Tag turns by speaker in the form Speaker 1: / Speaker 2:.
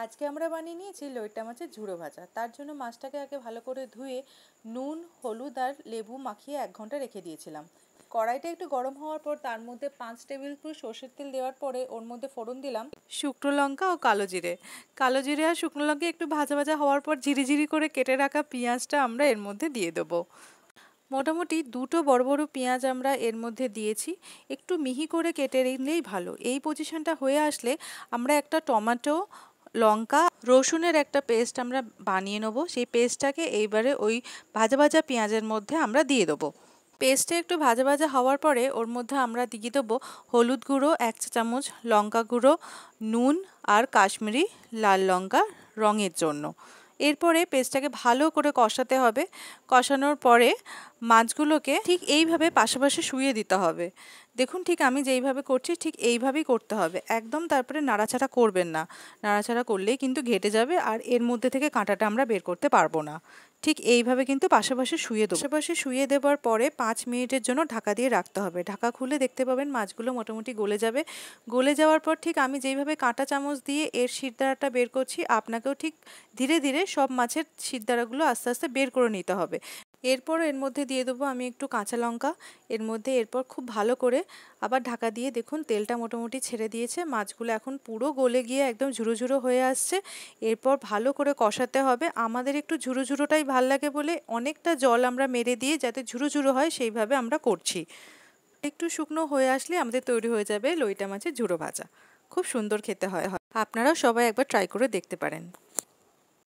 Speaker 1: আজকে আমরা বানিয়ে নিয়েছি লইট্টা মাছের ঝুড়ো ভাজা। তার জন্য মাছটাকে আগে ভালো করে ধুয়ে নুন, হলুদ আর লেবু মাখিয়ে 1 ঘন্টা রেখে দিয়েছিলাম। কড়াইটা একটু গরম হওয়ার পর তার মধ্যে 5 টেবিল স্পুন সর্ষের তেল দেওয়ার পরে ওর মধ্যে ফোড়ন দিলাম শুকনো লঙ্কা ও কালো জিরে। কালো জিরে আর শুকনো লঙ্কা একটু ভাজা ভাজা হওয়ার পর ঝিরিঝিরি করে কেটে রাখা পেঁয়াজটা আমরা এর মধ্যে দিয়ে দেবো। মোটামুটি 2টো বড় বড় পেঁয়াজ আমরা এর মধ্যে দিয়েছি। একটু মিহি করে কেটে নিলেই ভালো। এই পজিশনটা হয়ে আসলে আমরা একটা টমেটো, লঙ্কা, রসুনের একটা পেস্ট আমরা বানিয়ে নেব। সেই পেস্টটাকে এইবারে ওই ভাজা ভাজা পেঁয়াজের মধ্যে আমরা দিয়ে দেবো। পেস্টটা একটু ভাজা ভাজা হওয়ার পরে ওর মধ্যে আমরা দিয়ে দেবো হলুদ গুঁড়ো 1 চা চামচ, লঙ্কা গুঁড়ো, নুন আর কাশ্মীরি লাল লঙ্কা রঙের জন্য। এরপরে পেস্টটাকে ভালো করে কষাতে হবে। কষানোর পরে মাছগুলোকে ঠিক এইভাবে পাশাপাশি শুইয়ে দিতে হবে। দেখুন ঠিক আমি যেইভাবে করছি ঠিক এইভাবেই করতে হবে। একদম তারপরে নাড়াচাড়া করবেন না। নাড়াচাড়া করলেই কিন্তু ঘেটে যাবে আর এর মধ্যে থেকে কাঁটাটা আমরা বের করতে পারবো না। ঠিক এইভাবে কিন্তু পাশাপাশি শুইয়ে দেবো। পাশাপাশি শুইয়ে দেওয়ার পরে 5 মিনিটের জন্য ঢাকা দিয়ে রাখতে হবে। ঢাকা খুলে দেখতে পাবেন মাছগুলো মোটামুটি গলে যাবে। গলে যাওয়ার পর ঠিক আমি যেইভাবে কাঁটা চামচ দিয়ে এর শিরদাঁড়াটা বের করছি আপনাকেও ঠিক ধীরে ধীরে সব মাছের শিরদাঁড়াগুলো আস্তে আস্তে বের করে নিতে হবে। এরপর এর মধ্যে দিয়ে দেবো আমি একটু কাঁচা লঙ্কা। এর মধ্যে এরপর খুব ভালো করে আবার ঢাকা দিয়ে দেখুন তেলটা মোটামুটি ছেড়ে দিয়েছে। মাছগুলো এখন পুরো গলে গিয়ে একদম ঝুরো ঝুরো হয়ে আসছে। এরপর ভালো করে কষাতে হবে। আমাদের একটু ঝুরো ঝুরোটাই ভাল লাগে বলে অনেকটা জল আমরা মেরে দিয়ে যাতে ঝুরো ঝুরো হয় সেইভাবে আমরা করছি। একটু শুকনো হয়ে আসলে আমাদের তৈরি হয়ে যাবে লইট্টা মাছের ঝুড়ো ভাজা। খুব সুন্দর খেতে হয়। আপনারাও সবাই একবার ট্রাই করে দেখতে পারেন।